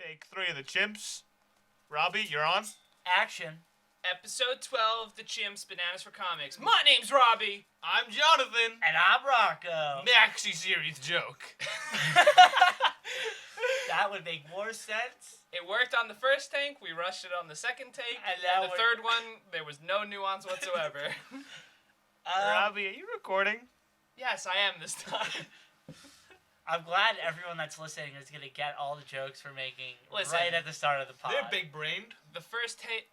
Take 3 of the Chimps. Robbie, you're on. Action. Episode 12, The Chimps, Bananas for Comics. My name's Robbie. I'm Jonathan. And I'm Rocco. Maxi series joke. That would make more sense. It worked on the first take, we rushed it on the second take, And now the third one, there was no nuance whatsoever. Robbie, are you recording? Yes, I am this time. I'm glad everyone that's listening is going to get all the jokes we're making Listen, right at the start of the pod. They're big-brained. The first take,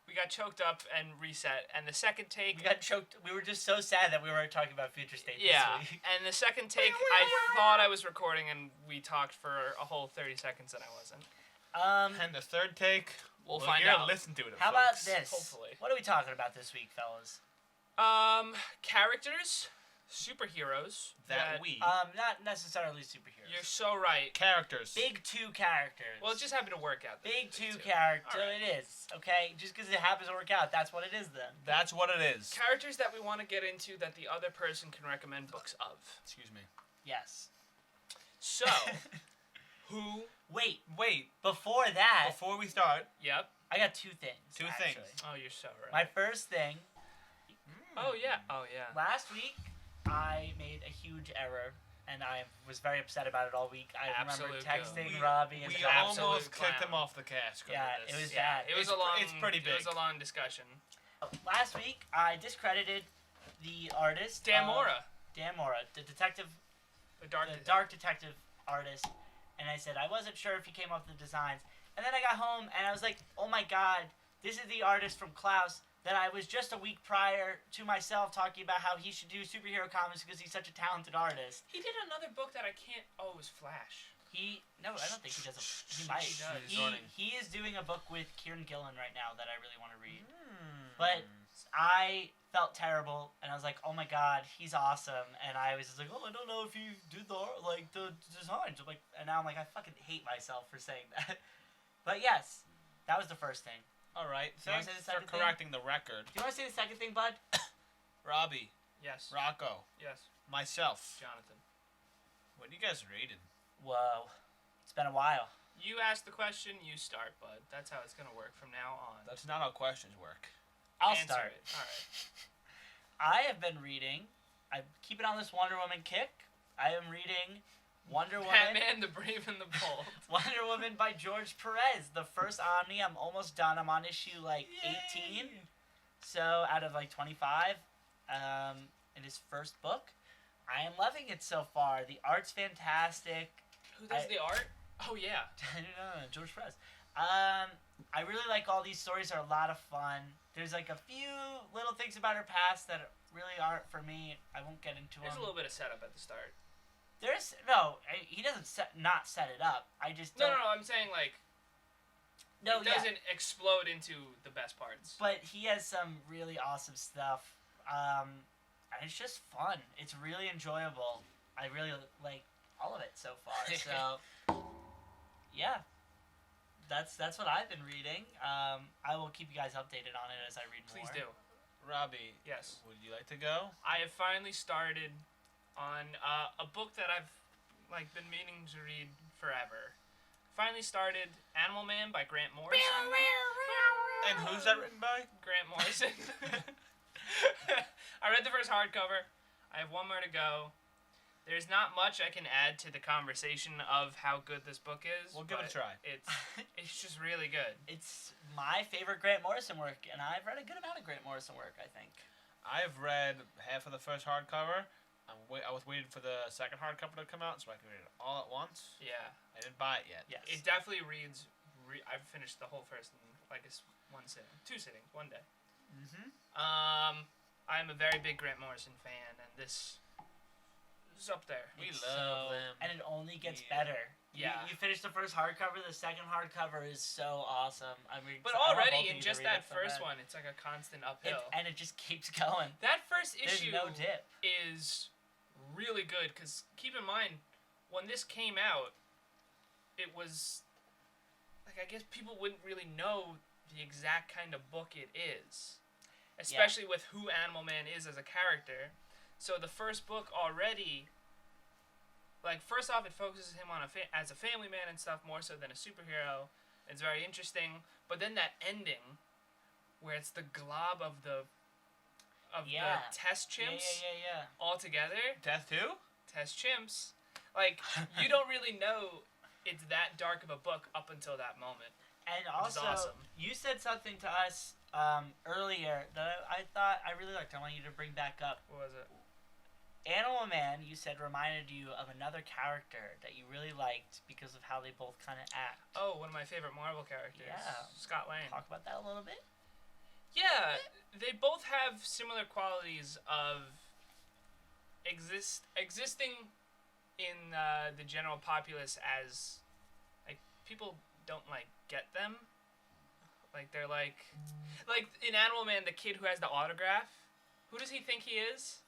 we got choked up and reset, and the second take... We got choked. We were just so sad that we weren't talking about Future State this week. And the second take, I thought I was recording, and we talked for a whole 30 seconds, and I wasn't. And the third take, We'll find you're out. gonna listen to it, How folks. about this? Hopefully. What are we talking about this week, fellas? Characters, superheroes. Not necessarily superheroes. You're so right. Characters. Big two characters. Well, it just happened to work out. Big two characters. All right. It is, okay? Just because it happens to work out, that's what it is then. That's what it is. Characters that we want to get into that the other person can recommend books of. Excuse me. Yes. So, who? Wait, Wait, before that, before we start, Yep. I got two things. Two actually. things. Oh, you're so right. My first thing, Oh yeah. Oh yeah. last week, I made a huge error, and I was very upset about it all week. I remember Absolute texting goon. Robbie and we John. absolute almost kicked clown. him off the cast. 'cause Yeah, of this. it was Yeah. bad. It was It's a long. it's pretty It was big. a long discussion. Last week, I discredited the artist. Dan Mora, Dan Mora, the detective, the dark. the dark detective artist. And I said I wasn't sure if he came up with the designs. And then I got home, and I was like, oh my god, this is the artist from Klaus that I was just a week prior to myself talking about how he should do superhero comics because he's such a talented artist. He did another book that I can't. Oh, it was Flash. No, I don't think he does. He might. He does. He is doing a book with Kieran Gillen right now that I really want to read. Hmm. But I felt terrible, and I was like, oh my god, he's awesome. And I was just like, oh, I don't know if he did the designs. I'm like, and now I'm like, I fucking hate myself for saying that. But yes, that was the first thing. All right, You wanna thanks say the for second thing? correcting the record. Do you want to say the second thing, bud? Robbie, Yes. Rocco, Yes. myself. Jonathan. What are you guys reading? Whoa. It's been a while. You ask the question, you start, bud. That's how it's gonna work from now on. That's not how questions work. I'll Answer start. it. All right. I have been reading, I'm keeping on this Wonder Woman kick. I am reading Wonder Woman. Batman, the Brave and the Bold. Wonder Woman by George Perez. The first Omni. I'm almost done. I'm on issue 18. So out of 25, in his first book, I am loving it so far. The art's fantastic. Who does the art? Oh yeah. No, George Perez. I really like all these stories. Are a lot of fun. There's a few little things about her past that really aren't for me. I won't get into There's them. a little bit of setup at the start. He doesn't not set it up. I just No, don't. I'm saying No, it doesn't explode into the best parts. But he has some really awesome stuff. And it's just fun. It's really enjoyable. I really like all of it so far. So, yeah. That's what I've been reading. I will keep you guys updated on it as I read more. Please do. Robbie, Yes. would you like to go? I have finally started on a book that I've been meaning to read forever. Finally started Animal Man by Grant Morrison. And who's that written by? Grant Morrison. I read the first hardcover. I have one more to go. There's not much I can add to the conversation of how good this book is. We'll give it a but try. It's just really good. It's my favorite Grant Morrison work, and I've read a good amount of Grant Morrison work, I think. I've read half of the first hardcover. I was waiting for the second hardcover to come out so I could read it all at once. Yeah. I didn't buy it yet. Yes. It definitely reads. I've finished the whole first in one sitting, 2 sittings, one day. Mm-hmm. I'm a very big Grant Morrison fan, and this is up there. We It's love them. And it only gets Yeah. better. Yeah. You finish the first hardcover, the second hardcover is so awesome. I mean, But I want both already of in you to just read that it so first bad. one, it's like a constant uphill. And it just keeps going. That first There's issue no dip. is really good because keep in mind when this came out, it was I guess people wouldn't really know the exact kind of book it is, especially with who Animal Man is as a character. So the first book already, Like, first off, it focuses him on as a family man and stuff more so than a superhero. It's very interesting. But then that ending, where it's the glob of the test chimps all together. Death 2? Test chimps. Like, you don't really know it's that dark of a book up until that moment. And Which is also, awesome. you said something to us earlier that I thought I really liked. I want you to bring back up. What was it? Animal Man, you said, reminded you of another character that you really liked because of how they both kind of act. Oh, one of my favorite Marvel characters. Yeah. Scott Lang. Talk about that a little bit. Yeah, they both have similar qualities of existing in the general populace as, like, people don't, like, get them. Like, they're like in Animal Man, the kid who has the autograph, who does he think he is?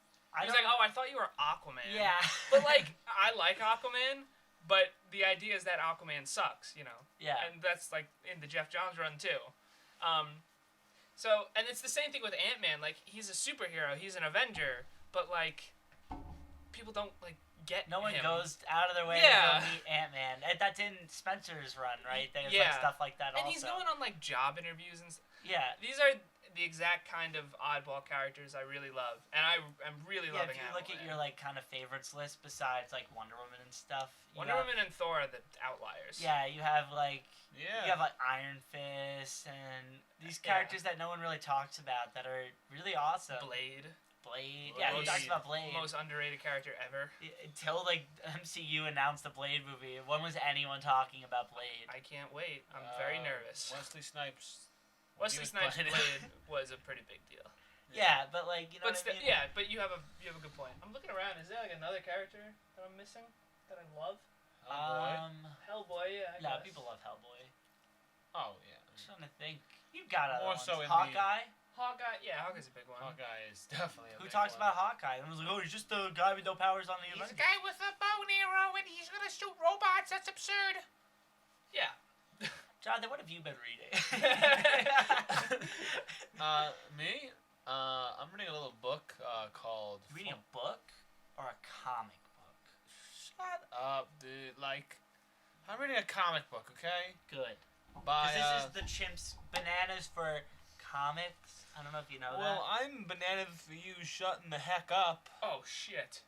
He's like, oh, I thought you were Aquaman. Yeah. But, like, I like Aquaman, but the idea is that Aquaman sucks, you know? Yeah. And that's, like, in the Jeff Johns run, too. And it's the same thing with Ant-Man. Like, he's a superhero. He's an Avenger. But, like, people don't, like, get No one him. goes out of their way Yeah. to go meet Ant-Man. That's in Spencer's run, right? There's Yeah. like stuff like that And also. he's going on, like, job interviews and Yeah. These are the exact kind of oddball characters I really love. And I'm really Yeah, loving if you look at Animal your, Man. like, kind of favorites list besides, like, Wonder Woman and stuff. Wonder Woman and Thor are the outliers. Yeah, you have, like... Yeah. You have, like, Iron Fist and these Yeah. characters that no one really talks about that are really awesome. Blade. Yeah, who Blade. talks about Blade? Most underrated character ever. Until, like, MCU announced the Blade movie, when was anyone talking about Blade? I can't wait. I'm very nervous. Wesley Snipes. Wesley was Snipes' Blade. Blade was a pretty big deal. Yeah, but, like, you know But what I mean? yeah, but you have a good point. I'm looking around. Is there like another character that I'm missing that I love? Hellboy, yeah. I Yeah, guess. people love Hellboy. Oh, yeah. I'm trying to think. You've got other More ones. so in the- Hawkeye? Hawkeye, yeah, Hawkeye's a big one. Hawkeye is definitely a Who big talks one. about Hawkeye? And was like, oh, he's just the guy with no powers on the He's a Avengers. guy with a bow and arrow, and he's gonna shoot robots. That's absurd. Yeah. Jonathan, what have you been reading? Me? I'm reading a little book called... You reading a book or a comic book? Shut up, dude. Like, I'm reading a comic book, okay? Good. By, Because this is the Chimps Bananas for comics. I don't know if you know well, that. I'm bananas for you shutting the heck up. Oh shit.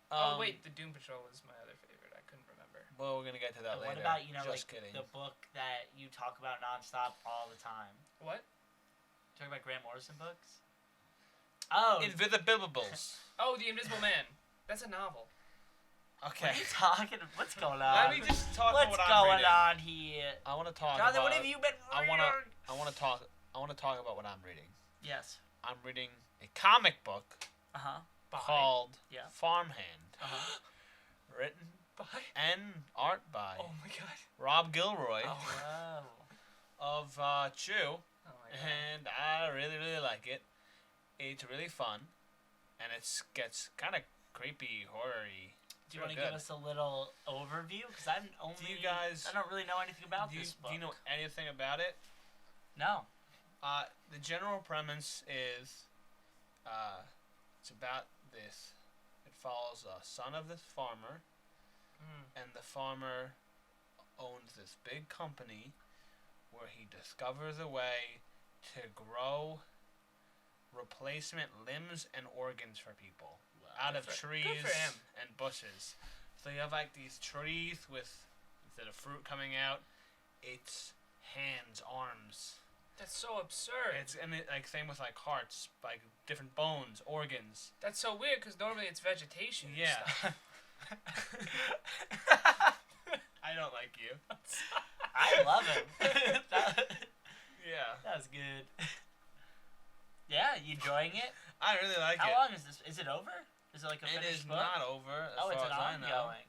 Um, Oh wait, the Doom Patrol was my other favorite. I couldn't remember. Well, we're gonna get to that And later. what about, you know, Just like kidding. the book that you talk about nonstop all the time? What? Talk about Grant Morrison books? Oh. Invisibilables. Oh, The Invisible Man. That's a novel. Okay. What are you talking? What's going on? Let me just talk What's about what I'm going reading. on here? I want to talk Jonathan, about. what have you been I reading? want to talk about what I'm reading. Yes. I'm reading a comic book Uh-huh. called Yeah. Farmhand, Uh-huh. written Bye. and art by Oh my god. Rob Gilroy Oh. Whoa. of Chew, Oh my god. and I really, really like it. It's really fun, and it gets kind of creepy, horror-y. Do you want to give us a little overview? Because I don't really know anything about do you, this book. do you know anything about it? No. The general premise is, it's about this. It follows a son of this farmer, and the farmer owns this big company where he discovers a way to grow replacement limbs and organs for people out of Good trees for him. and bushes. So you have like these trees with, instead of fruit coming out, it's hands, arms. That's so absurd. It's and it, like same with like hearts, like different bones, organs. That's so weird because normally it's vegetation. and Yeah. stuff. I don't like you. I love him. Yeah. That was good. Yeah, you enjoying it? I really like How it. long is this? Is it over? Is it like a It finished is book? not over, as Oh, it's far an as I know. ongoing.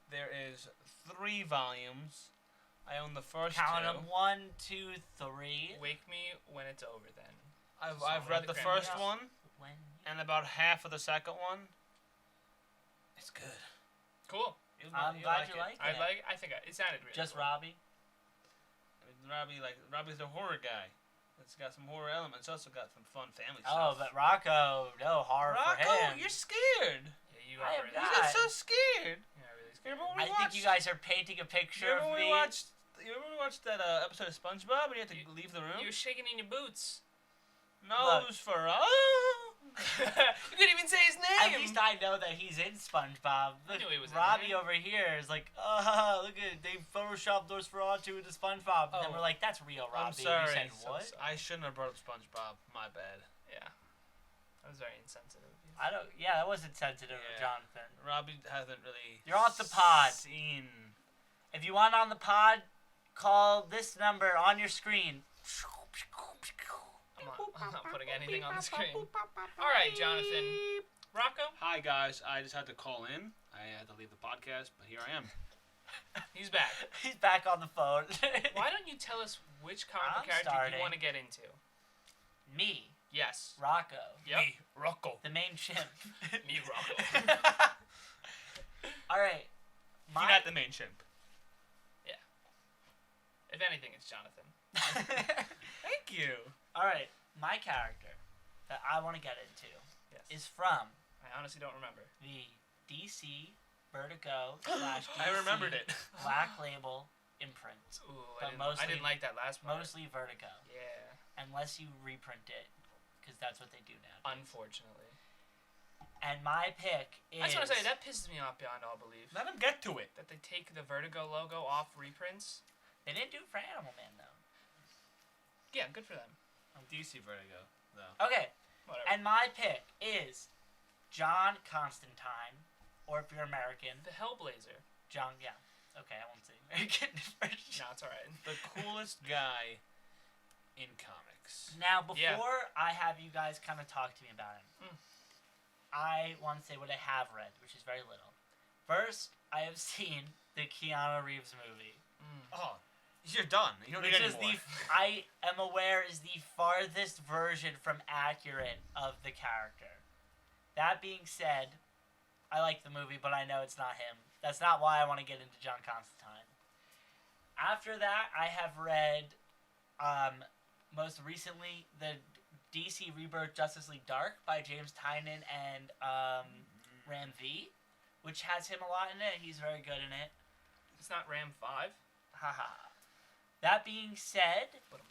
There is 3 volumes. I own the first Count 2. them. 1, 2, 3. Wake me when it's over then. I've So I'm read the really first cramming one When? and about half of the second one. It's good. Cool. I'm glad you like it. I think it sounded really Just cool. Robbie? Robbie's the horror guy. It's got some horror elements. Also got some fun family Oh, stuff. but Rocco, no horror for Rocco, him. you're scared. Yeah, you You I are am really not. You got so scared. Yeah, really You scared. remember when I we think watched? you guys are painting a picture You of remember when me. we watched? You remember when we watched that episode of SpongeBob and you had to leave the room? You were shaking in your boots. No, it was for You couldn't even say his name. At least I know that he's in SpongeBob. I knew he was in Robbie there. over here is like, look at it. They photoshopped Nosferatu into SpongeBob. And then Oh. we're like, that's real, Robbie. I'm sorry. You said So what? sorry. I shouldn't have brought up SpongeBob. My bad. Yeah. That was very insensitive of you. I don't. Yeah, that wasn't sensitive of Yeah. Jonathan. Robbie hasn't really. You're off the pod. Seen. If you want on the pod, call this number on your screen. I'm not putting anything on the screen. All right, Jonathan. Rocco? Hi guys, I just had to call in. I had to leave the podcast, but here I am. He's back. He's back on the phone. Why don't you tell us which comic I'm book character starting. you want to get into? Me, Yes. Rocco, Yep. Me, Rocco. the main chimp. Me, Rocco. All right. You're not the main chimp. If anything, it's Jonathan. Thank you. All right. My character that I want to get into Yes. is from I honestly don't remember. the DC Vertigo / DC I remembered it. Black Label imprint. Ooh, But I mostly- didn't like that last part. Mostly Vertigo, Yeah. unless you reprint it, because that's what they do now. Unfortunately. And my pick is. I just want to say, that pisses me off beyond all belief. Let him get to it. That they take the Vertigo logo off reprints. They didn't do it for Animal Man though. Yeah, good for them. DC Vertigo, though. Okay, Whatever. and my pick is John Constantine, or if you're American, The Hellblazer. John. Yeah. Okay, I won't say American first. No, it's alright. The coolest guy in comics. Now, before Yeah. I have you guys kind of talk to me about him, I want to say what I have read, which is very little. First, I have seen the Keanu Reeves movie. Oh, you're done. You don't Which need is any more. I am aware is the farthest version from accurate of the character. That being said, I like the movie, but I know it's not him. That's not why I want to get into John Constantine. After that, I have read, most recently, the DC Rebirth Justice League Dark by James Tynion and Ram V, which has him a lot in it. He's very good in it. It's not Ram 5. Haha. That being said, But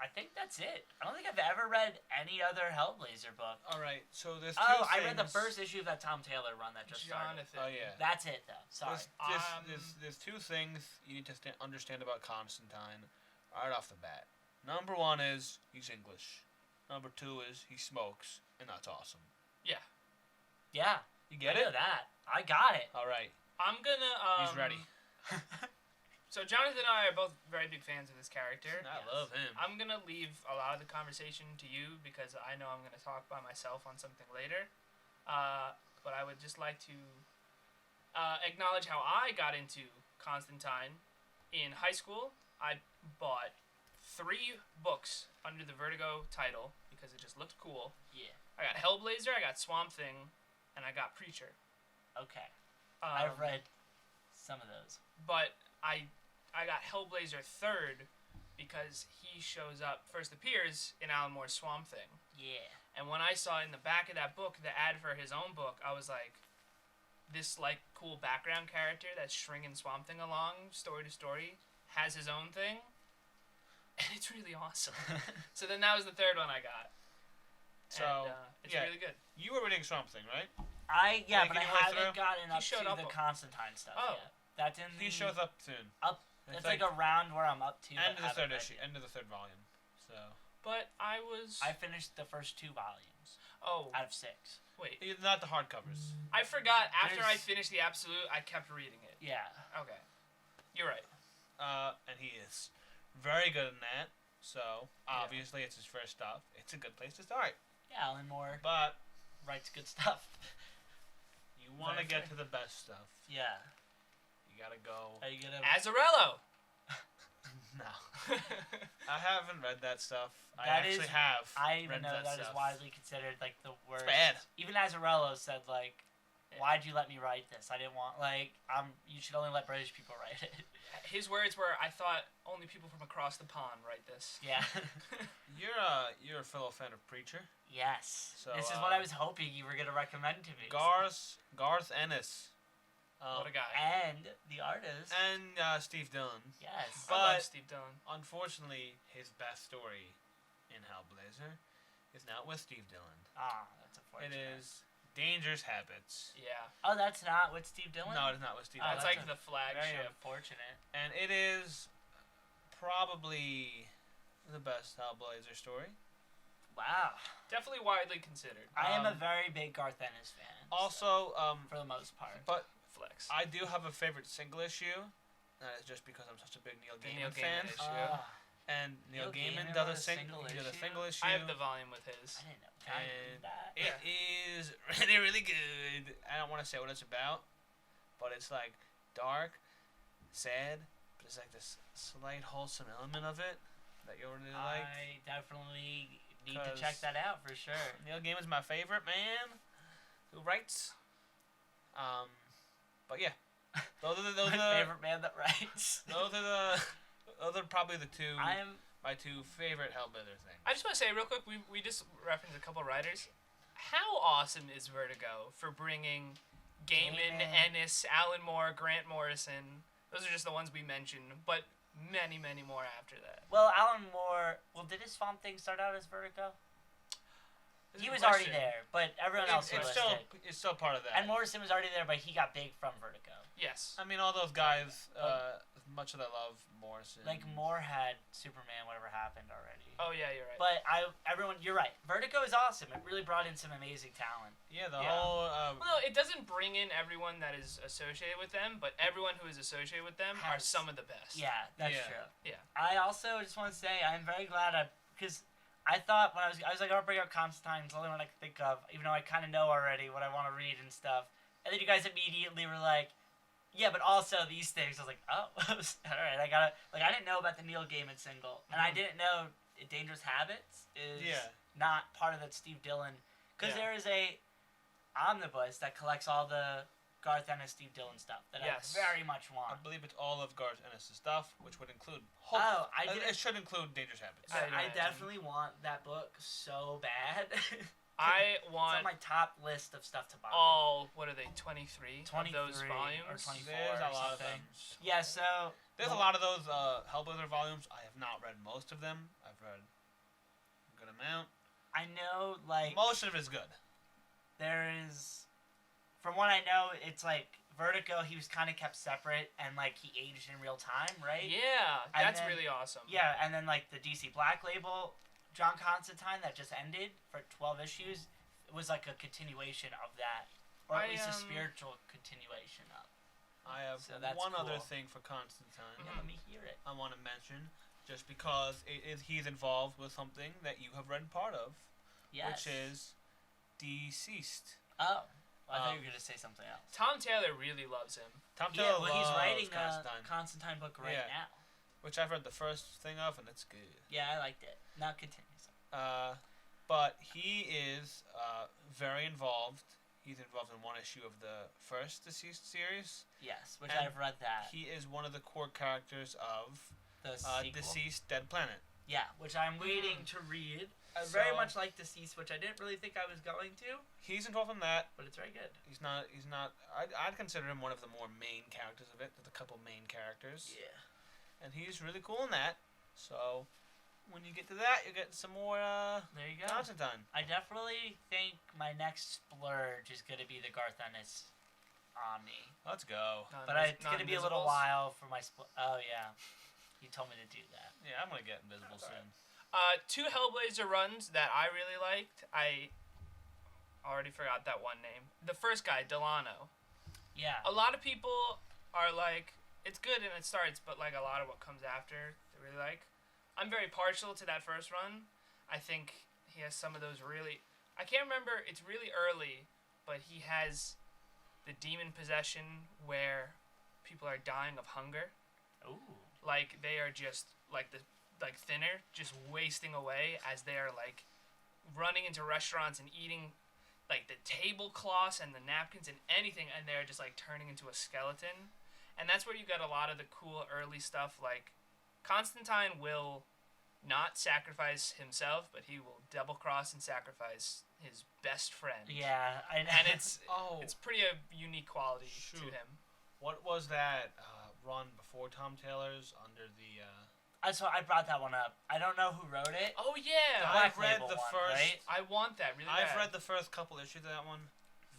I think that's it. I don't think I've ever read any other Hellblazer book. All right, so there's two Oh, things. I read the first issue of that Tom Taylor run that just started. Jonathan. Oh yeah. That's it, though. Sorry. There's two things you need to understand about Constantine right off the bat. Number one is he's English. Number two is he smokes, and that's awesome. Yeah. Yeah. You get I know it? that. I got it. All right. I'm gonna. He's ready. So Jonathan and I are both very big fans of this character. I Yes. love him. I'm gonna leave a lot of the conversation to you because I know I'm gonna talk by myself on something later. But I would just like to acknowledge how I got into Constantine. In high school, I bought 3 books under the Vertigo title because it just looked cool. Yeah. I got Hellblazer, I got Swamp Thing, and I got Preacher. Okay. I've Um, read some of those. But I got Hellblazer 3rd because he first appears in Alan Moore's Swamp Thing. Yeah. And when I saw in the back of that book the ad for his own book, I was like, this like cool background character that's stringing Swamp Thing along story to story has his own thing, and it's really awesome. So then that was the 3rd one I got. So, and, it's yeah. really good. You were reading something, right? But Like, I can you run haven't through? gotten up showed to up the on- Constantine stuff Oh. yet. That's in He shows up soon. Up. It's like a round where I'm up to. End but of the haven't third read issue. yet. End of the 3rd volume. So. But I was. I finished the first 2 volumes Oh, out of 6. wait. Not the hardcovers. I forgot after I There's- finished the Absolute, I kept reading it. Yeah. Okay. You're right. And he is very good in that. So obviously it's his first stuff. It's a good place to start. Yeah, Alan Moore But writes good stuff. you want to Very get fair. to the best stuff. Yeah. You gotta go. Are you gonna? Azarello! No, I haven't read that stuff. I That actually is- have. I even read know that is stuff. widely considered like the worst. bad. Even Azarello said like why'd you let me write this? I didn't want, you should only let British people write it. His words were, I thought only people from across the pond write this. Yeah. You're a fellow fan of Preacher. Yes. So, this is what I was hoping you were going to recommend to me. Garth Ennis. What a guy. And the artist. And Steve Dillon. Yes. I love Steve Dillon. Unfortunately, his best story in Hellblazer is not with Steve Dillon. Ah, that's unfortunate. It is Dangerous Habits. Yeah. Oh, that's not with Steve Dillon? No, it's not with Steve That's Dillon. like the Very flagship. unfortunate. And it is probably the best Hellblazer story. Wow. Definitely widely considered. I am a very big Garth Ennis fan. Also, for the most part. but Flex. I do have a favorite single issue. That is just because I'm such a big Neil The Gaiman Neil fan. Gaiman issue. And Neil Gaiman wrote does a a single single issue. I have the volume with his. I didn't know. Can I read And that? it is really, really good. I don't want to say what it's about, but it's like dark, sad, but it's like this slight wholesome element of it that you'll really like. I definitely need to 'Cause check that out for sure. Neil Gaiman's my favorite man who writes. But yeah, those are My favorite man that writes. those are probably my two favorite Hellblazer things. I just want to say real quick, we just referenced a couple writers. How awesome is Vertigo for bringing Gaiman, Ennis, Alan Moore, Grant Morrison? Those are just the ones we mentioned, but many, many more after that. Well, Alan Moore. Well, did his Swamp Thing start out as Vertigo? He was already there, but everyone else was listed. It's still part of that. And Morrison was already there, but he got big from Vertigo. Yes. I mean, all those guys. As much as I love Morrison, Like Moore had Superman, whatever happened already. Oh yeah, you're right. But you're right. Vertigo is awesome. It really brought in some amazing talent. yeah, the Yeah. whole. Well, no, it doesn't bring in everyone that is associated with them, but everyone who is associated with them are Has- some of the best. Yeah, that's Yeah. true. Yeah. I also just want to say I'm very glad because I thought when I was like, I'll bring up Constantine. It's the only one I could think of, even though I kind of know already what I want to read and stuff. And then you guys immediately were like, yeah, but also these things. I was like, oh, all right. I gotta I didn't know about the Neil Gaiman single, and I didn't know Dangerous Habits is not part of that Steve Dillon, because there is a omnibus that collects all the Garth Ennis, Steve Dillon stuff that Yes. I very much I want. believe it's all of Garth Ennis' stuff, which would include. I It should include Dangerous Habits. I definitely want that book so bad. I It's on want my top list of stuff to buy. all. What are they? 23 of 23 those or volumes. 24 There's a or lot of something. them. Yeah, so There's a lot of those Hellblazer volumes. I have not read most of them. I've read a good amount. I know Most of it is good. there is, from what I know, it's like Vertigo. He was kind of kept separate and he aged in real time, right? Yeah, And that's then- really awesome. Yeah, and then the DC Black Label, John Constantine that just ended for 12 issues was a continuation of that, or at least a spiritual continuation of. I have So that's one other cool. thing for Constantine. Yeah, let me hear it. I want to mention, just because he's involved with something that you have read part of, Yes. which is Deceased. Oh, I thought you were gonna say something else. Tom Taylor really loves him. Tom Yeah, Taylor well, he's loves writing Constantine, a Constantine book right Yeah. now. which I've read the first thing of, and it's good. Yeah, I liked it. Now continue. But he is very involved. He's involved in one issue of the first Deceased series. Yes, which And I've read that. He is one of the core characters of The sequel. Deceased Dead Planet. Yeah, which I'm waiting to read. I very So- much like Deceased, which I didn't really think I was going to, He's involved in that. but it's very good. He's not. I'd consider him one of the more main characters of it. There's a couple main characters, Yeah. and he's really cool in that. So when you get to that, you get some more There you go. Constantine. I definitely think my next splurge is going to be the Garth Ennis Omni. Let's go. But it's going to be a little while for my Oh, yeah. You told me to do that. Yeah, I'm gonna get Invisible soon. Two Hellblazer runs that I really liked. I already forgot that one name. The first guy, Delano. Yeah. A lot of people are like, it's good and it starts, but a lot of what comes after, they really like. I'm very partial to that first run. I think he has some of those really. I can't remember. It's really early, but he has the demon possession where people are dying of hunger. Ooh. They are just thinner, just wasting away as they are running into restaurants and eating like the tablecloths and the napkins and anything, and they're just like turning into a skeleton. And that's where you get a lot of the cool early stuff. Like Constantine will not sacrifice himself, but he will double cross and sacrifice his best friend. Yeah, I know. And it's Oh, it's pretty a unique quality to Shoot. him. what was that run before Tom Taylor's under the? So I brought that one up. I don't know who wrote it. Oh yeah, Black I've read Label the one, first. right? I want that really I've bad. read the first couple issues of that one.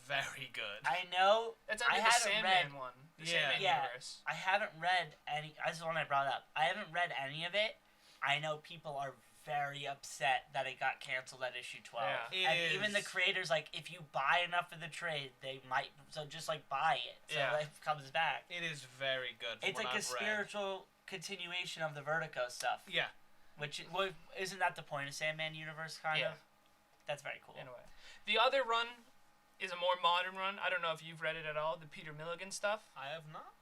Very good. I know. That's I under the haven't Sandman read- one. The Yeah. Sandman Yeah. universe. I haven't read any. That's the one I brought up. I haven't read any of it. I know people are very upset that it got canceled at issue 12. Yeah. And even the creators, like, if you buy enough of the trade, they might. So just like buy it. So Yeah. it comes back. It is very good. from It's what like a I've read. spiritual continuation of the Vertigo stuff. Yeah. Which well, isn't that the point of Sandman universe? Kind Yeah. of. That's very cool. In a way. The other run is a more modern run. I don't know if you've read it at all. The Peter Milligan stuff. I have not.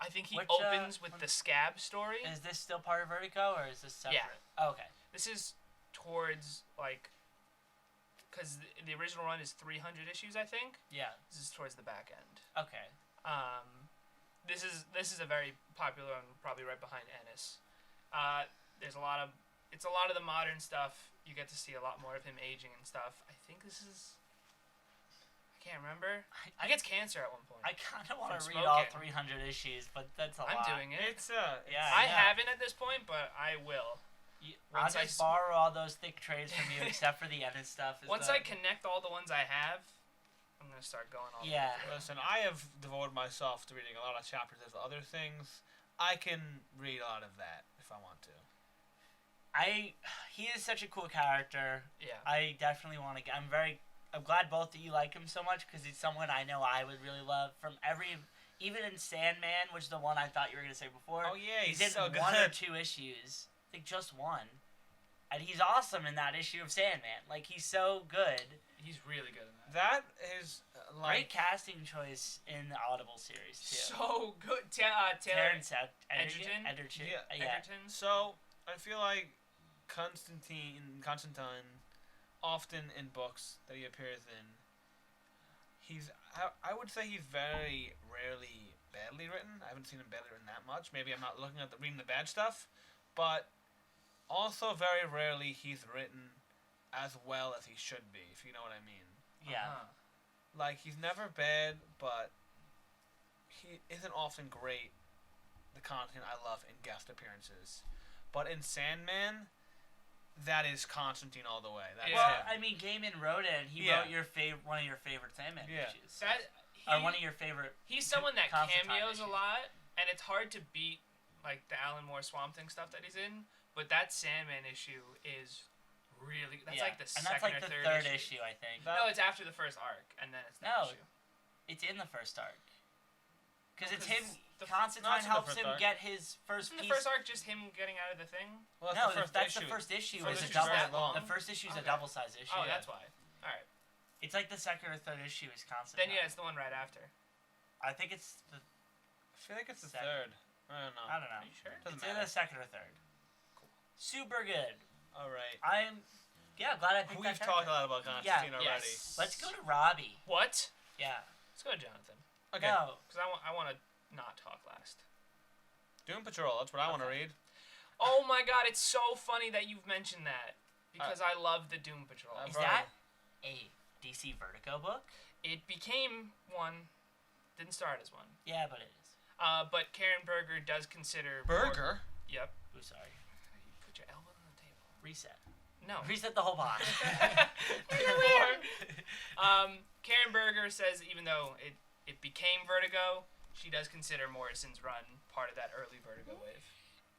I think he Which, opens with the Scab story. Is this still part of Vertigo or is this separate? Oh, okay. This is towards like, because the original run is 300 issues, I think. Yeah. This is towards the back end. Okay. This is a very popular one, probably right behind Ennis. There's a lot of the modern stuff. You get to see a lot more of him aging and stuff. I think this is. I can't remember. He gets cancer at one point. I kind of want to From read all smoking. 300 issues, but that's a I'm lot. doing it. It's Yeah. I know. haven't at this point, but I will. I'll Once I just s- borrow all those thick trades from you, except for the Ennis stuff. Once I connect all the ones I have, I'm gonna start going all. Yeah. The way through. Listen, I have devoted myself to reading a lot of chapters of other things. I can read a lot of that if I want to. He is such a cool character. Yeah. I definitely want to get. I'm glad both of you like him so much because he's someone I know I would really love. Even in Sandman, which is the one I thought you were gonna say before. Oh yeah, he's he's in so good. one or two issues. I think just one, and he's awesome in that issue of Sandman. Like he's so good. He's really good in that. That is Great casting choice in the Audible series too. So good. Taylor Terrence Edgerton? Edgerton. Yeah. Yeah. Edgerton. So I feel like Constantine, often in books that he appears in, I would say he's very rarely badly written. I haven't seen him badly written that much. Maybe I'm not looking at reading the bad stuff, but also very rarely he's written as well as he should be, if you know what I mean. Yeah. Uh-huh. Like he's never bad, but he isn't often great. The content I love in guest appearances, but in Sandman, that is Constantine all the way. That's Well, him. I mean, Gaiman wrote it. And he Yeah. wrote one of your favorite Sandman Yeah. issues. That Or one of your favorite. he's someone that Constantine cameos a issues. lot, and it's hard to beat like the Alan Moore Swamp Thing stuff that he's in. But that Sandman issue is really that's like the and second that's like or the third, third issue. issue, I think. That- No, it's after the first arc, and then it's the No. issue. It's in the first arc. Because No, it's 'cause him. the- Constantine no, it's in the helps first him arc. get his first Isn't the piece. first arc just him getting out of the thing? Well, No, the first that's issue. the first issue. First Is a issue's double. that long? The first issue is a Okay. double-sized issue. Oh, that's why. All right. It's like the second or third issue is Constantine. Then yeah, it's the one right after. I think it's the. I feel like it's the Second. third. I don't know. I don't know. Are you sure? Doesn't It's either matter. the second or third. Cool. Super good. All right. I'm. Yeah, glad I picked We've that talked a character. lot about Constantine already. Yes. Let's go to Robbie. What? Yeah. Let's go to Jonathan. Okay. No. Because I want to not talk last. Doom Patrol. That's what I want to Okay. read. Oh my god, it's so funny that you've mentioned that. Because I love the Doom Patrol. I've Is Right. that a DC Vertigo book? It became one. Didn't start as one. Yeah, but it is. But Karen Berger does consider... Burger. Yep. Ooh, sorry. You put your elbow on the table. Reset. No. Reset the whole box. Karen Berger says even though it became Vertigo, she does consider Morrison's run part of that early Vertigo wave.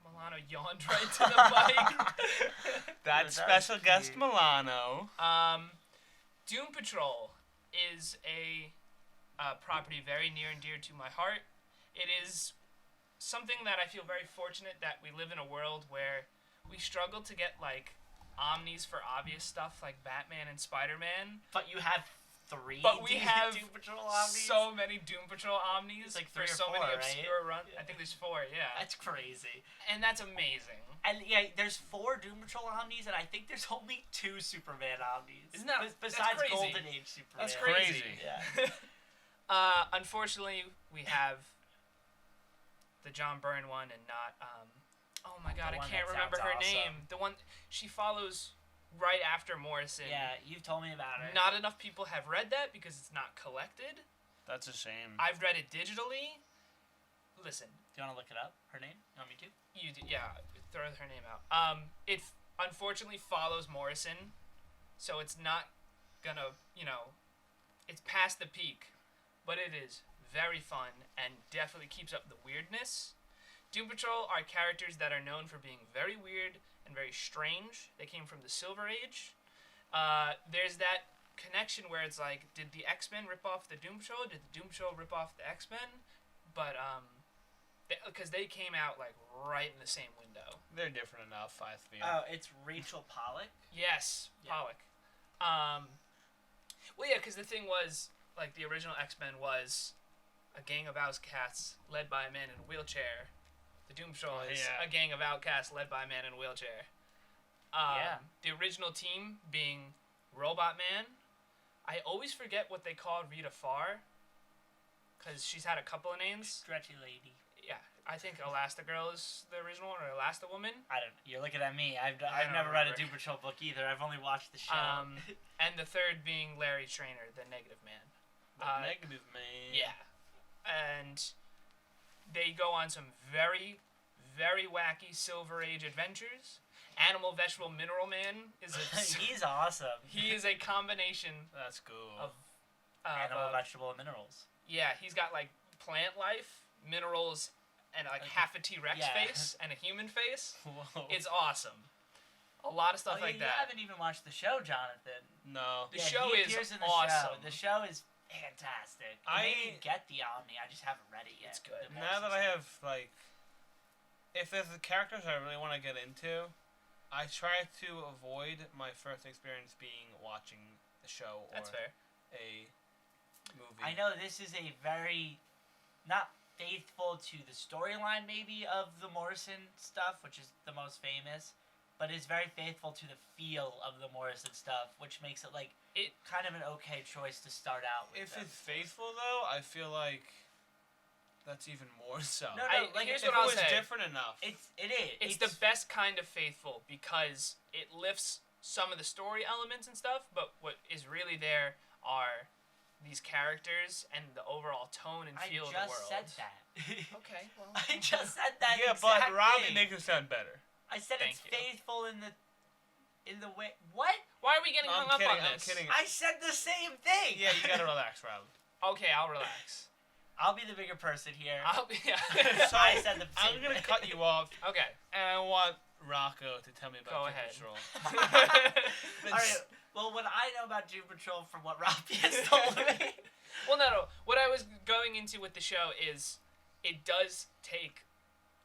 Milano yawned right to the mic. That That special was guest cute. Milano. Doom Patrol is a property very near and dear to my heart. It is something that I feel very fortunate that we live in a world where we struggle to get like omnis for obvious stuff like Batman and Spider-Man. But you have 3 But we have Doom Patrol Omnis. so many Doom Patrol Omnis. It's like for 3 or so 4, many right? obscure runs. I think there's 4, yeah. That's crazy. And that's amazing. And yeah, there's 4 Doom Patrol Omnis, and I think there's only 2 Superman Omnis. Isn't that that's besides crazy. Golden Age Superman? That's crazy. Yeah. Unfortunately, we have the John Byrne one and not. Oh my God, I can't remember her name. The one she follows right after Morrison. Yeah, you've told me about her. Not enough people have read that because it's not collected. That's a shame. I've read it digitally. Listen. Do you want to look it up? Her name? You want me to? You do, yeah. Throw her name out. It unfortunately follows Morrison, so it's not gonna, it's past the peak, but it is very fun and definitely keeps up the weirdness. Doom Patrol are characters that are known for being very weird and very strange. They came from the Silver Age. There's that connection where it's like, did the X-Men rip off the Doom Patrol? Did the Doom Patrol rip off the X-Men? But, because they came out, like, right in the same window. They're different enough, I feel. Oh, it's Rachel Pollack? Yes, Yeah. Pollock. Well, yeah, because the thing was, like, the original X-Men was a gang of outcasts led by a man in a wheelchair. The Doom Patrol is a gang of outcasts led by a man in a wheelchair. The original team being Robot Man. I always forget what they called Rita Farr, because she's had a couple of names. Stretchy lady. Yeah, I think Elastigirl is the original one, or Elasti-Woman. I don't know. You're looking at me. I've I never don't read a remember. Doom Patrol book either. I've only watched the show. And the third being Larry Trainer, the Negative Man. The Negative Man. Yeah. And they go on some very, very wacky Silver Age adventures. Animal, Vegetable, Mineral Man is a... He's awesome. He is a combination That's cool. of... Animal, vegetable, and minerals. Yeah, he's got, like, plant life, minerals, and, like, half a T-Rex face and a human face. Whoa. It's awesome. A lot of stuff like You that. haven't even watched the show, Jonathan. No. The show he is appears in the awesome. Show. The show is fantastic. I made me get the Omni. I just haven't read it yet. It's good. Now that I have, like... If there's the characters I really want to get into, I try to avoid my first experience being watching the show or That's fair. a movie. I know this is a very... Not faithful to the storyline, maybe, of the Morrison stuff, which is the most famous, but it's very faithful to the feel of the Morrison stuff, which makes it, like, kind of an okay choice to start out with. If it's faithful, though, I feel like that's even more so. No, like, here's if what I'll it was say. different enough. It is. It's the best kind of faithful because it lifts some of the story elements and stuff, but what is really there are these characters and the overall tone and feel of the world. I just said that. Okay, well. I just said that. Yeah, exact but Robbie thing. makes it sound better. I said Thank it's you. faithful in the way. What? Why are we getting hung up on I'm this? kidding. I said the same thing. Yeah, you gotta relax, Rob. Okay, I'll relax. I'll be the bigger person here. Yeah. So, I said the I'm same gonna thing. cut you off, Okay. and I want Rocco to tell me about Go Doom ahead. Patrol. All right. Well, what I know about Doom Patrol from what Robbie has told me. Well, no. What I was going into with the show is it does take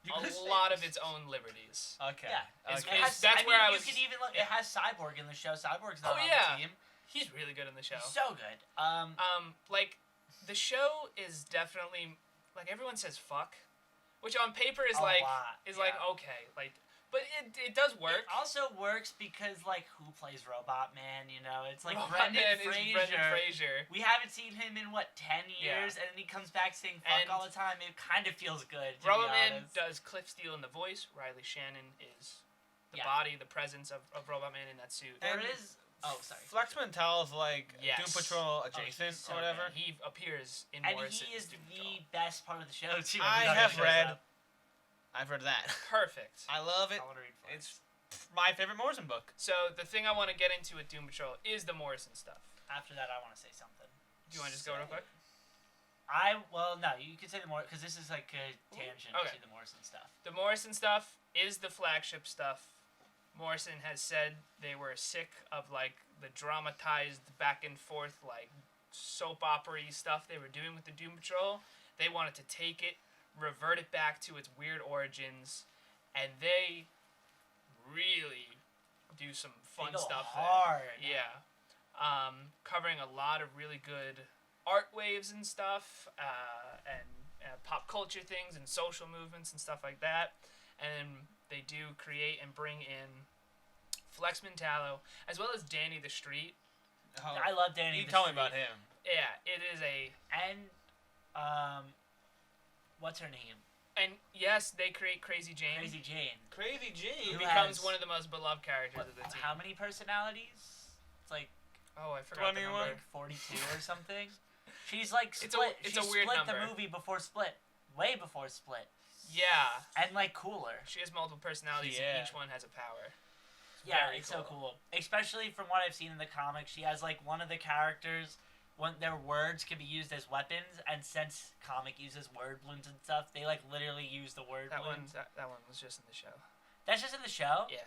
a lot of its own liberties. Okay. Yeah. It's- Okay. it's- that's where I was- You can even look. yeah. It has Cyborg in the show. Cyborg's not Oh, on yeah. the team. He's really good in the show. He's so good. Like, the show is definitely, like, everyone says fuck, which on paper is A like, lot, like, yeah. okay, like, but it does work. It also works because, like, who plays Robot Man? You know, it's like Robot Brendan Man is Fraser. Brendan Fraser. We haven't seen him in what 10 years, Yeah. and then he comes back saying "fuck" And all the time. It kind of feels good. To Robot be Man honest. does Cliff Steele in the voice. Riley Shannon is the Yeah. body, the presence of Robot Man in that suit. There And is. Oh, sorry. Flex Mental is like Yes. Doom Patrol adjacent so or whatever. He appears in And Morrison's he is Doom the Patrol. best part of the show too. I Every time have he shows read- up. I've read that. Perfect. I love it. I want to read for it. It's my favorite Morrison book. So the thing I want to get into with Doom Patrol is the Morrison stuff. After that, I want to say something. Do you want to just go real quick? Well, no, you could say the more because this is like a tangent Okay. to the Morrison stuff. The Morrison stuff is the flagship stuff. Morrison has said they were sick of, like, the dramatized back and forth, like, soap opera-y stuff they were doing with the Doom Patrol. They wanted to take it, revert it back to its weird origins, and they really do some fun They go stuff hard. there. Yeah. covering a lot of really good art waves and stuff, and pop culture things and social movements and stuff like that. And they do create and bring in Flex Mentallo, as well as Danny the Street. Oh, I love Danny. you tell me about him. Yeah, it is And, what's her name? and yes, they create Crazy Jane. Crazy Jane. Crazy Who Jane. becomes has- one of the most beloved characters of the team. How many personalities? It's like Oh, I forgot the 21? number. like 42 or something. She's like It's split. a she weird split number. the movie before Split, way before Split, Yeah, and like cooler. she has multiple personalities, Yeah. and each one has a power. Yeah, Very it's so cool. Especially from what I've seen in the comics, she has like one of the characters. When their words can be used as weapons, and since comic uses word balloons and stuff, they like literally use the word That one, balloons. that one was just in the show. That's just in the show. Yeah.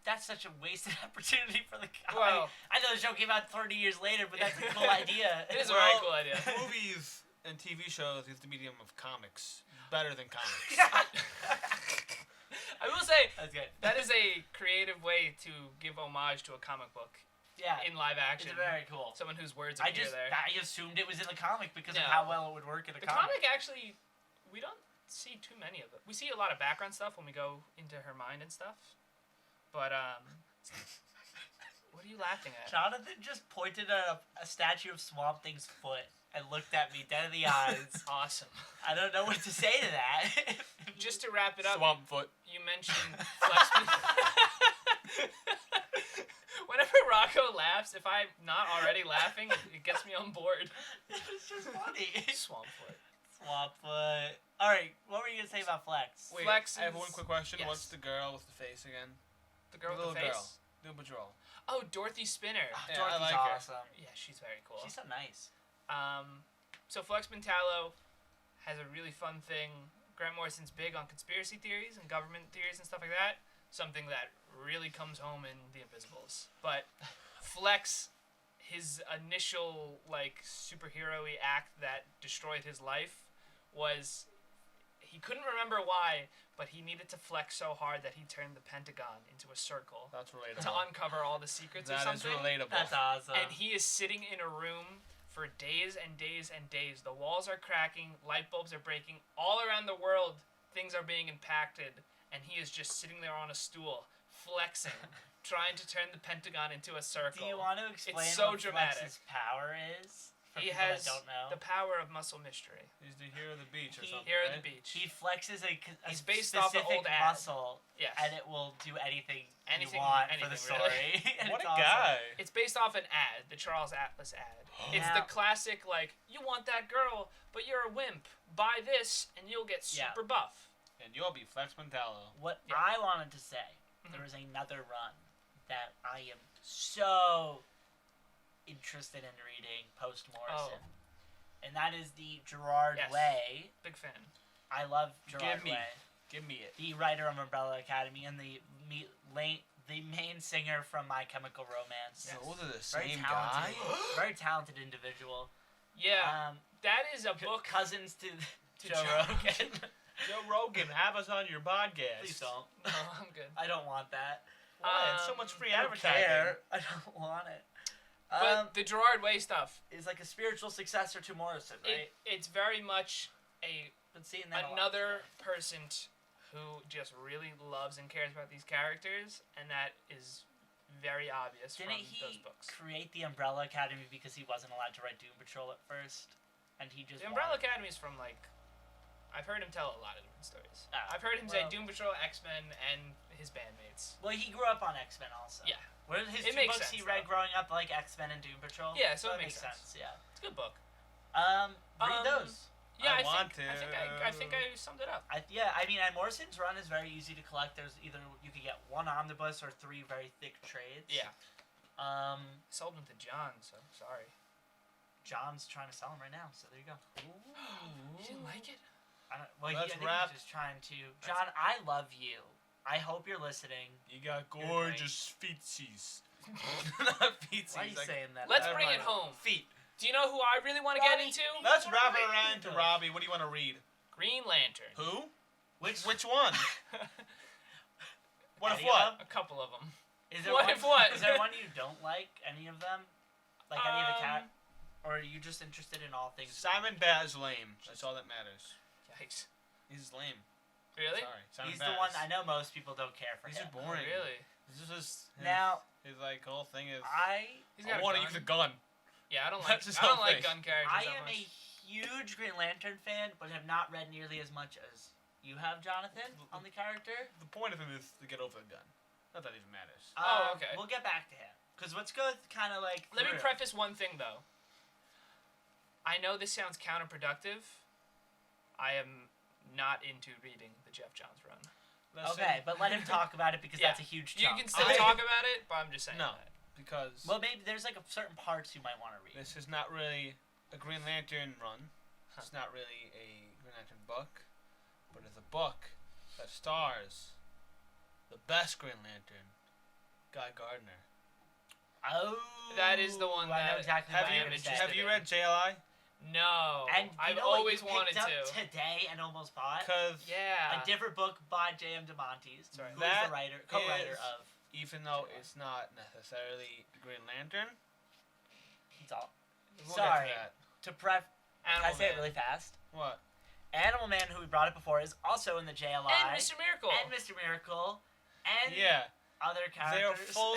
That's such a wasted opportunity for the. Well, I know the show came out 30 years later, but that's a cool idea. it is a Well, very cool idea. Movies and TV shows use the medium of comics better than comics. I will say That's good. that is a creative way to give homage to a comic book Yeah, in live action. it's very cool. Someone whose words I appear there. assumed it was in the comic because No. of how well it would work in a The comic actually, we don't see too many of it. We see a lot of background stuff when we go into her mind and stuff. But what are you laughing at? Jonathan just pointed at a statue of Swamp Thing's foot and looked at me dead in the eyes. Awesome. I don't know what to say to that. Just to wrap it up, Swampfoot. you mentioned Flex. Whenever Rocco laughs, if I'm not already laughing, it gets me on board. It's just funny. Swampfoot. Swampfoot. Alright, what were you gonna say about Flex? Wait, Flex I have is- one quick question. yes. What's the girl with the face again? The girl Little with the face. girl. Doom Patrol. Oh, Dorothy Spinner. Yeah, I Dorothy's like her. awesome. Yeah, she's very cool. She's so nice. So Flex Mentallo has a really fun thing. Grant Morrison's big on conspiracy theories and government theories and stuff like that. Something that really comes home in The Invisibles. But Flex, his initial like superhero-y act that destroyed his life was he couldn't remember why, but he needed to flex so hard that he turned the Pentagon into a circle That's relatable. to uncover all the secrets or That is something. relatable. That's awesome. And he is sitting in a room for days and days and days. The walls are cracking, light bulbs are breaking. All around the world, things are being impacted. And he is just sitting there on a stool, flexing, trying to turn the Pentagon into a circle. Do you want to explain so what dramatic. Flex's power is? For He people has that don't know. the power of muscle mystery. He's the hero of the beach or He- something. Here at right? the beach. He flexes a He's based off specific an old ad. muscle, Yes. and it will do anything, Anything- you want for anything, the story. And What it's a awesome. guy. It's based off an ad, the Charles Atlas ad. It's Now- the classic, like, you want that girl, but you're a wimp. Buy this, and you'll get Yeah. super buff. And you'll be Flex Mentallo. What Yeah. I wanted to say, Mhm. there is another run that I am so interested in reading post Morrison, and that is the Gerard Yes. Way. Big fan. I love Gerard Give me. Way, Give me it. the writer of Umbrella Academy and the main singer from My Chemical Romance. Yes. Those are the Very same guy? talented, very talented individual. Yeah, that is a book. Cousins to Joe Joe Rogan. Joe Rogan, have us on your podcast. Please don't. No, I'm good. I don't want that. Why? It's so much free I don't advertising. care. I don't want it. But the Gerard Way stuff, Is like a spiritual successor to Morrison, right? it's very much Been seeing that a lot. another person who just really loves and cares about these characters, and that is very obvious Didn't from those he books. create the Umbrella Academy because he wasn't allowed to write Doom Patrol at first, and he just The Umbrella wanted- Academy is from like, I've heard him tell a lot of different stories. Ah, I've heard him say well- Doom Patrol, X-Men, and his bandmates. Well, he grew up on X-Men also. Yeah. What are his It two makes books he sense, read though. growing up, like X-Men and Doom Patrol? Yeah, so it that makes sense. Yeah. It's a good book. Read those. Yeah, I I want think I think I summed it up. I mean, Morrison's run is very easy to collect. There's either you could get one omnibus or 3 very thick trades. Yeah. Sold Sold them to John, so sorry. John's trying to sell them right now, so there you go. You didn't like it? I don't, well, Let's I think wrap. he's just trying to. John, I love you. I hope you're listening. You got You're gorgeous feetsies. Not feetsies. Why are you like- saying that? Let's Never bring it mind. home. Feet. Do you know who I really want to get Robbie, into? Let's What wrap are it we around to into? Robbie. What do you want to read? Green Lantern. Who? Which one? What if Any what? of A couple of them. Is there What one, if what? Is there one you don't like? Any of them? Like any of the cat? Um, Or are you just interested in all things? Simon Baz lame. That's all that matters. Yikes. He's lame. Really? Sorry. Simon He's Baz. the one I know most people don't care for He's him. just boring. Oh, really? This is his Now, his like whole thing is He's I got want to a use a gun. gun. Yeah, I don't like. That's his I don't whole like thing. gun characters I that am a much. huge Green Lantern fan, but have not read nearly as much as you have, Jonathan, on the character. The point of him is to get over the gun. Not that it even matters. Oh, okay. We'll get back to him. Because let's go kind of like Let me through. preface one thing though. I know this sounds counterproductive. I am not into reading the Jeff Johns run. Listen, Okay, but let him talk about it because Yeah. that's a huge You chunk. can still I- talk about it, but I'm just saying. No. that. because Well, maybe there's like certain parts you might want to read. this is not really a Green Lantern run. Huh. It's not really a Green Lantern book, but it's a book that stars the best Green Lantern, Guy Gardner. Oh, That is the one I know that- exactly Have what I you am you're interested saying. have you in. read JLI? No. And you I've know what always you wanted picked to. up today and almost bought? Because Yeah. A different book by J.M. DeMontes, Sorry. who's That the writer, co-writer is- of. even though it's not necessarily Green Lantern, He's all. we'll get to Sorry. that. To pref, can I Animal say it Man. really fast? What? Animal Man, who we brought up before, is also in the JLI. And Mr. Miracle. And Mr. Miracle. And Yeah, other characters. they're full.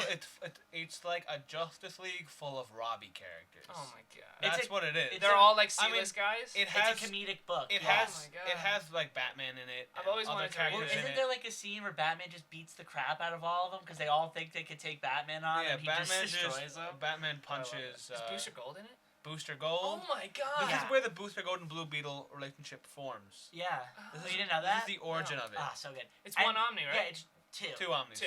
It's like a Justice League full of Robbie characters. Oh my god. It's That's what it is. it's They're a- all like I mean, C-list guys. It has It's a comedic book. it yeah. has Oh my God. it has like Batman in it. I've and always other wanted to read Well, characters it. in isn't it. there like a scene where Batman just beats the crap out of all of them because they all think they could take Batman on Yeah, and he Batman just destroys them? Batman I love it. punches Is Booster Gold in it? Booster Oh Gold. my god. This Yeah. is where the Booster Gold and Blue Beetle relationship forms. Yeah. This Oh, is, you didn't know this that? is the origin No. of it. Ah, so good. It's And- one Omni, right? Yeah, it's two. Two Omnis. Two.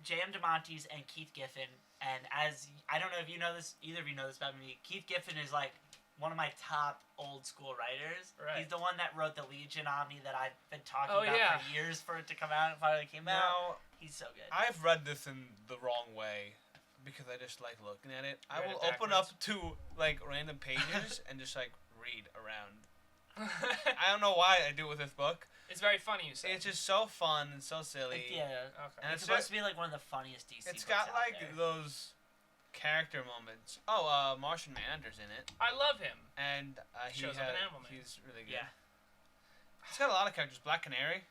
J.M. DeMontes and Keith Giffen, and as I don't know if you know this, either of you know this about me. Keith Giffen is like one of my top old school writers. Right. He's the one that wrote the Legion Omni that I've been talking Oh, about yeah. for years for it to come out. It finally came out. Now, He's so good. I've read this in the wrong way because I just like looking at it. I Read will it open up to like random pages and just like read around. I don't know why I do it with this book. It's very funny, you say. It's just so fun and so silly. Yeah. Okay. And It's it's supposed to be like one of the funniest DC It's books got out like there. those character moments. Martian Manhunter's in it, I love him. and he Shows up had, in Animal Man. he's really good. Yeah. It's got a lot of characters. Black Canary.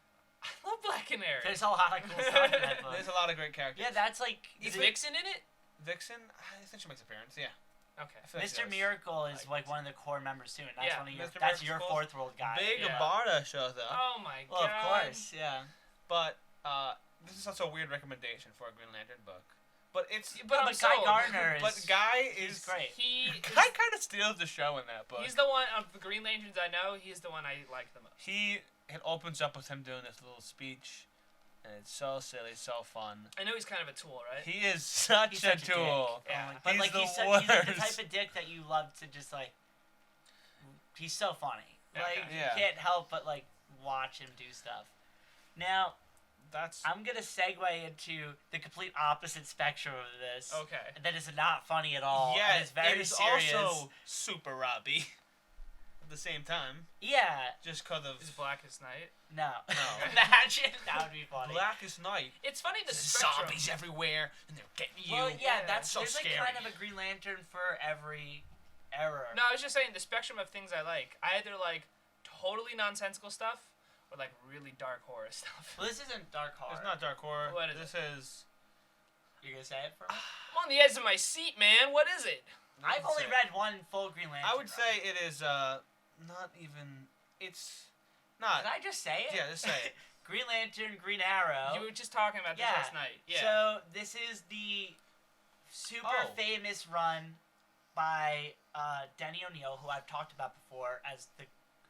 I love Black Canary. There's a lot of cool stuff in that book. There's a lot of great characters. Yeah, that's like Is the- Vixen in it? Vixen. I think she makes an appearance. Yeah. Okay. I feel like she Mr. does. Miracle is Like like one of the core members too, and that's Yeah, one of your Mr. that's your Miracle's fourth world guy. Big Yeah. Barda shows up, Oh my Well, god. of course, yeah. but this is also a weird recommendation for a Green Lantern book. But it's But I'm Guy sold. Gardner is but Guy he's is great. He Guy kind of steals the show in that book. he's the one of the Green Lanterns I know. He's the one I like the most. It opens up with him doing this little speech, and it's so silly, so fun. I know he's kind of a tool, right? He is such He's a such a tool. dick. Yeah. But He's like the he's like the worst. type of dick that you love to just like. He's so funny. Yeah, Like okay. Yeah. you can't help but like watch him do stuff. Now That's I'm gonna segue into the complete opposite spectrum of this. Okay. That is not funny at all. yeah. and it's very it is serious. also super Robbie. At the same time, Yeah. just because of Is Blackest Night. No. No. Imagine that would be funny. Blackest Night. It's funny the There's spectrum. zombies everywhere, and they're getting you. Well, yeah, Yeah. that's So there's like scary. kind of a Green Lantern for every era. No, I was just saying the spectrum of things I like. I either like totally nonsensical stuff or like really dark horror stuff. Well, this isn't dark horror. It's not dark horror. What is this is. You're gonna say it for me? I'm on the edge of my seat, man. What is it? I've only read one full Green Lantern. I would say it is not even. It's not. Did I just say it? Yeah, just say it. Green Lantern, Green Arrow. You were just talking about this Yeah. last night. Yeah. So this is the super Oh. famous run by Denny O'Neil, who I've talked about before,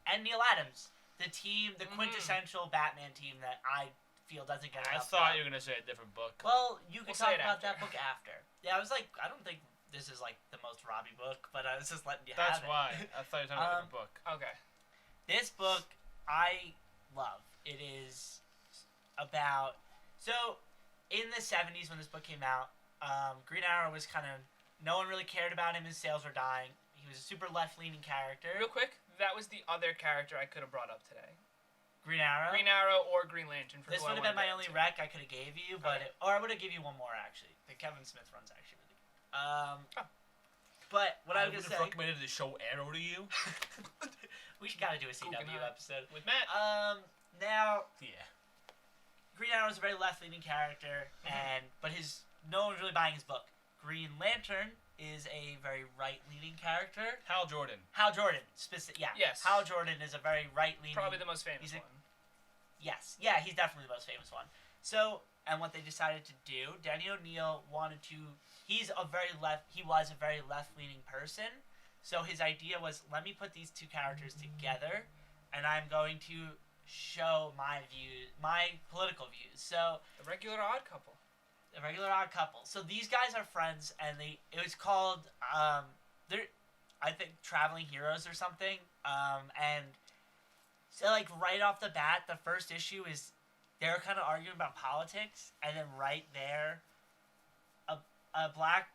and Neil Adams, the Mm-hmm. quintessential Batman team that I feel doesn't get I enough thought love. you were gonna say a different book. Well, you can We'll say talk it about after. that book after. Yeah, I was like, I don't think this is like the most Robbie book, but I was just letting you That's have it. why I thought you were talking about a different book. Okay. This book I love. It is about in the 70s when this book came out, Green Arrow was kind of no one really cared about him. His sales were dying. He was a super left-leaning character. Real quick, that was the other character I could have brought up today. Green Arrow. Green Arrow or Green Lantern. For This who I would have been wanna my only go to. rec I could have gave you, but Okay. or I would have given you one more actually. The Kevin Smith run's actually really good. But what I was would gonna have say, recommended the show Arrow to you. we gotta do a CW Guggenheim. episode. With Matt. Now Yeah. Green Arrow is a very left-leaning character, but no one's really buying his book. Green Lantern is a very right-leaning character. Hal Jordan. Hal Jordan, yeah. Yes. Hal Jordan is a very right-leaning. Probably the most famous he's a- one. Yes, yeah, he's definitely the most famous one. So, and what they decided to do, Danny O'Neill wanted to. He was a very left-leaning person. So his idea was, let me put these two characters together, and I'm going to show my political views. So The Regular Odd Couple. a regular odd couple. So these guys are friends, and it was called they're I think Traveling Heroes or something. And so like right off the bat, the first issue is they're kind of arguing about politics, and then right there, a black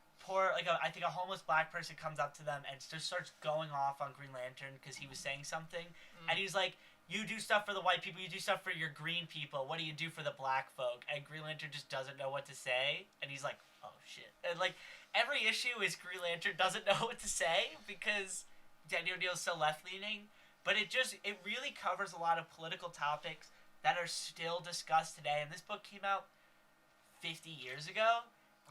I think a homeless black person comes up to them and just starts going off on Green Lantern because he was saying something, and he's like, you do stuff for the white people, you do stuff for your green people, what do you do for the black folk? And Green Lantern just doesn't know what to say, and he's like, oh shit. And like, every issue is Green Lantern doesn't know what to say, because Danny O'Neill's so left-leaning, but it really covers a lot of political topics that are still discussed today, and this book came out 50 years ago,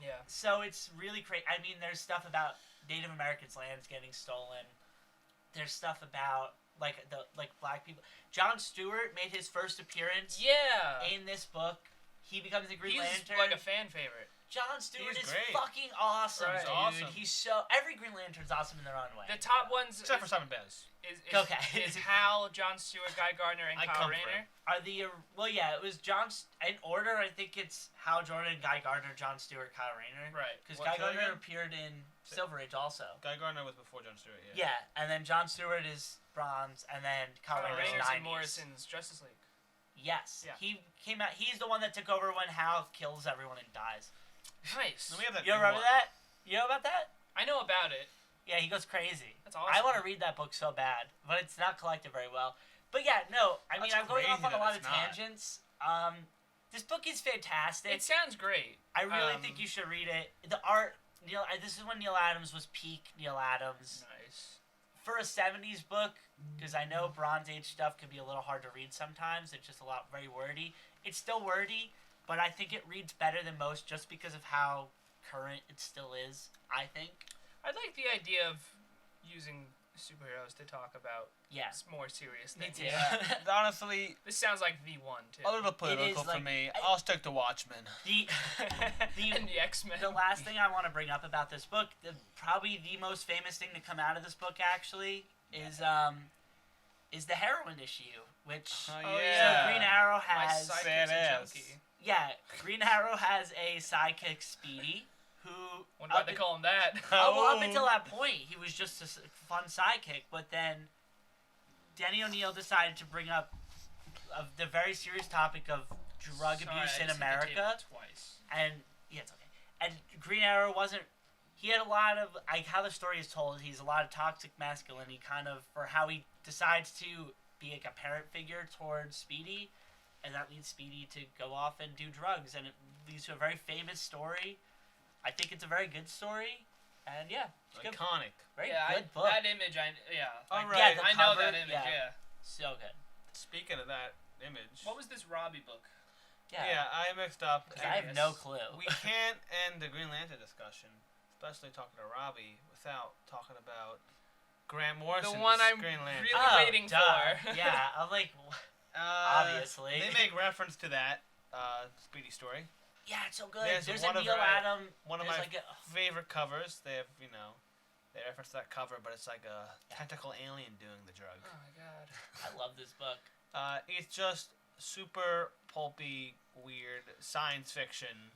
Yeah. so it's really great. I mean, there's stuff about Native Americans' lands getting stolen, there's stuff about black people. John Stewart made his first appearance Yeah. in this book. He becomes the Green He's Lantern. like a fan favorite. John Stewart He's is great. fucking awesome, Right. dude. Awesome. He's so every Green Lantern's awesome in their own way. The top ones Except for Simon Bez. is Okay. is Hal, John Stewart, Guy Gardner, and I Kyle come for Rayner. him. Are the it was in order. I think it's Hal Jordan, Guy Gardner, John Stewart, Kyle Rayner. Right. Because What, Guy say that Gardner again? appeared in Silver Age also. Guy Gardner was before John Stewart. Yeah. Yeah, and then John Stewart is Bronze, and then Kyle Kyle Rayner's Rayner's 90s. in Morrison's Justice League. Yes. Yeah. He came out. He's the one that took over when Hal kills everyone and dies. Nice. Then we have that. You new remember one. that? You know about that? I know about it. Yeah, he goes crazy. That's awesome. I want to read that book so bad, but it's not collected very well. But yeah, no, I mean, That's I'm going off crazy on a that lot of it's not. tangents. This book is fantastic. It sounds great. I really think you should read it. The art, this is when Neil Adams was peak Neil Adams. Nice. For a 70s book, because I know Bronze Age stuff can be a little hard to read sometimes. It's just very wordy. It's still wordy, but I think it reads better than most just because of how current it still is, I think. I like the idea of using superheroes to talk about Yeah. more serious Me things. too. Yeah. Honestly, This sounds like the one too. a little political for like- me. I'll stick to Watchmen. And the X-Men. The last thing I want to bring up about this book, probably the most famous thing to come out of this book actually is the heroine issue, which Oh, Oh, yeah. so Green Arrow My has sidekick's a Badass. junkie. Green Arrow has a sidekick, Speedy, who Wonder why they call him that. up until that point he was just a fun sidekick, but then Danny O'Neill decided to bring up the very serious topic of drug Sorry, abuse I in just hit the America. table twice. And yeah, it's okay. And Green Arrow wasn't. He had a lot of how the story is told. He's a lot of toxic masculinity, kind of for how he decides to be like a parent figure towards Speedy, and that leads Speedy to go off and do drugs, and it leads to a very famous story. I think it's a very good story, and yeah, it's a good, Iconic. very Yeah, good book. that image, All I- right. Yeah, the I know cover, that image, yeah. yeah. So good. Speaking of that image. What was this Robbie book? Yeah. I mixed up. 'Cause I have no clue. We can't end the Green Lantern discussion, especially talking to Robbie, without talking about Grant Morrison's The one I'm Green Lantern. really waiting duh. for. Yeah, I'm like, obviously. They make reference to that Speedy story. yeah, it's so good. There's There's one a of Neil our- Adam. One of there's my like a, favorite covers. They have, they reference that cover, but it's like a tentacle alien doing the drug. Oh my god. I love this book. It's just super pulpy, weird science fiction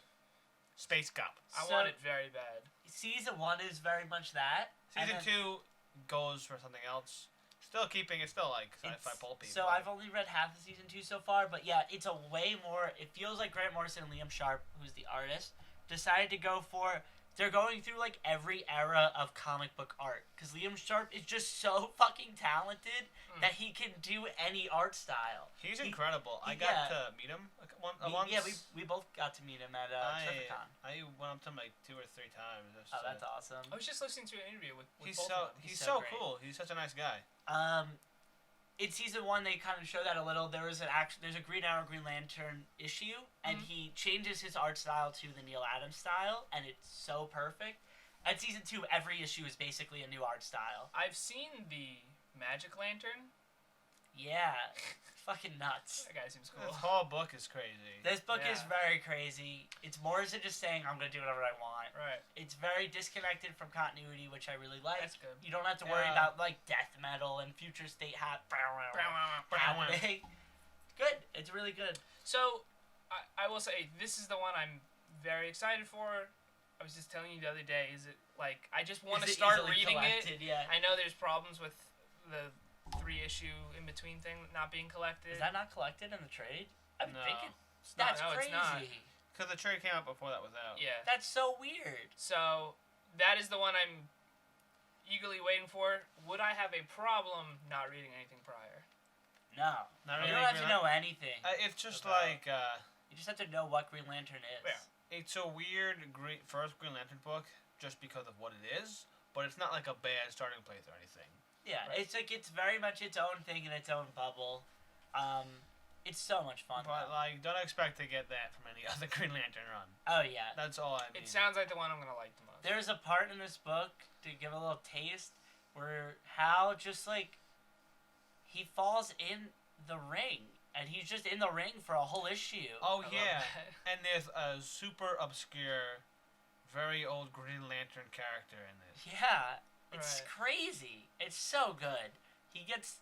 space cop. I So- want it very bad. Season 1 is very much that. and Season then 2 goes for something else. Still keeping it still like sci-fi it's- pulpy. So but I've only read half of season 2 so far, but yeah, it's a way more. It feels like Grant Morrison and Liam Sharp, who's the artist, decided to go for they're going through like every era of comic book art because Liam Sharp is just so fucking talented that he can do any art style. He's incredible. I got to meet him once. Yeah, we both got to meet him at Surfcon. I went up to him like 2 or 3 times. That's awesome. I was just listening to an interview with he's both of them. He's so cool. He's such a nice guy. In season 1, they kind of show that a little. There's a Green Arrow, Green Lantern issue, and he changes his art style to the Neil Adams style, and it's so perfect. And season 2, every issue is basically a new art style. I've seen the Magic Lantern. Yeah, fucking nuts. That guy seems cool. This whole book is crazy. This book is very crazy. It's more than just saying, I'm going to do whatever I want. Right. It's very disconnected from continuity, which I really like. That's good. You don't have to worry about, like, death metal and future state happening. Good. It's really good. So, I will say, this is the one I'm very excited for. I was just telling you the other day, is it, like, I just want to start reading it. Yeah. I know there's problems with the 3-issue in between thing not being collected. Is that not collected in the trade? I'm thinking That's crazy. It's not. Because the trade came out before that was out. Yeah. That's so weird. So, that is the one I'm eagerly waiting for. Would I have a problem not reading anything prior? No. Not You really don't have to know anything. It's just like... you just have to know what Green Lantern is. Yeah. It's a weird first Green Lantern book just because of what it is, but it's not like a bad starting place or anything. Yeah, Right. it's like it's very much its own thing in its own bubble. It's so much fun. But like, don't expect to get that from any other Green Lantern run. Oh yeah, That's all I mean. It sounds like the one I'm going to like the most. there's a part in this book to give a little taste where Hal just like he falls in the ring and he's just in the ring for a whole issue. Oh I love yeah, that. and there's a super obscure, very old Green Lantern character in this. Yeah, it's Right. crazy. It's so good. He gets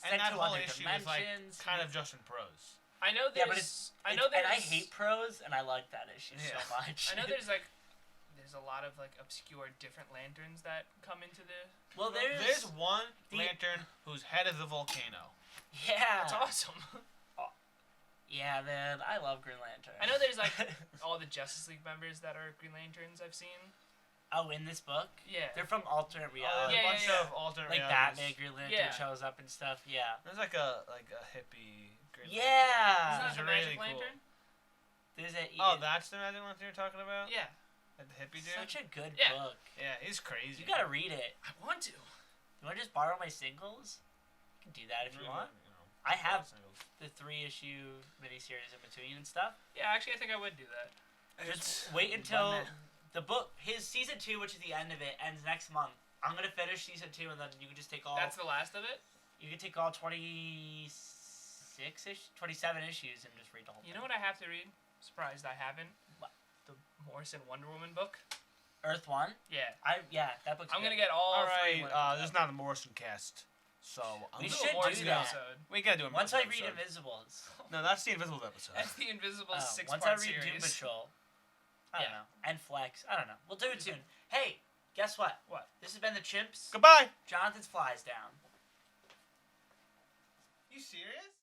And sent that to whole other issue is like dimensions. kind of just in prose. I know Yeah, there's... but I know there's... and I hate prose, and I like that issue so Yeah. much. I know there's like... There's a lot of like obscure different lanterns that come into the... Well, There's one the- lantern whose head is a volcano. yeah. That's awesome. Yeah, man, I love Green Lantern. I know there's like all the Justice League members that are Green Lanterns I've seen. Oh, in this book? Yeah. They're from alternate There's reality. a Yeah, bunch yeah. of alternate Like realities. Batman, Green Lantern Yeah. shows up and stuff. Yeah. There's like a hippie Green Yeah. Isn't Lantern. that He's the really Magic cool. Lantern? There's a Oh, that's the Magic Lantern you're talking about? Yeah. Like the hippie dude? such a good Yeah. book. Yeah, he's crazy. You gotta read it. I want to. You wanna just borrow my singles? You can do that if you want. You know, I have singles. the 3-issue miniseries in between and stuff. Yeah, actually, I think I would do that. Just wait until the book, his season 2, which is the end of it, ends next month. I'm gonna finish season 2, and then you can just take all. That's the last of it? You can take all 27 issues and just read the whole thing. You know what I have to read? Surprised I haven't. What? The Morrison Wonder Woman book. Earth 1? Yeah. That book's I'm good. gonna get all Alright, three when it comes this is out. not a Morrison cast. So, We We'll do should a Morrison do that. episode. we gotta do a Once Morrison I read episode. Invisibles. No, that's the Invisible episode. That's the Invisible Oh, 6-part once I read series. Doom Patrol. I don't Yeah. know. And Flex. I don't know. We'll do it soon. Hey, guess what? What? This has been the Chimps. Goodbye! Jonathan's flies down. You serious?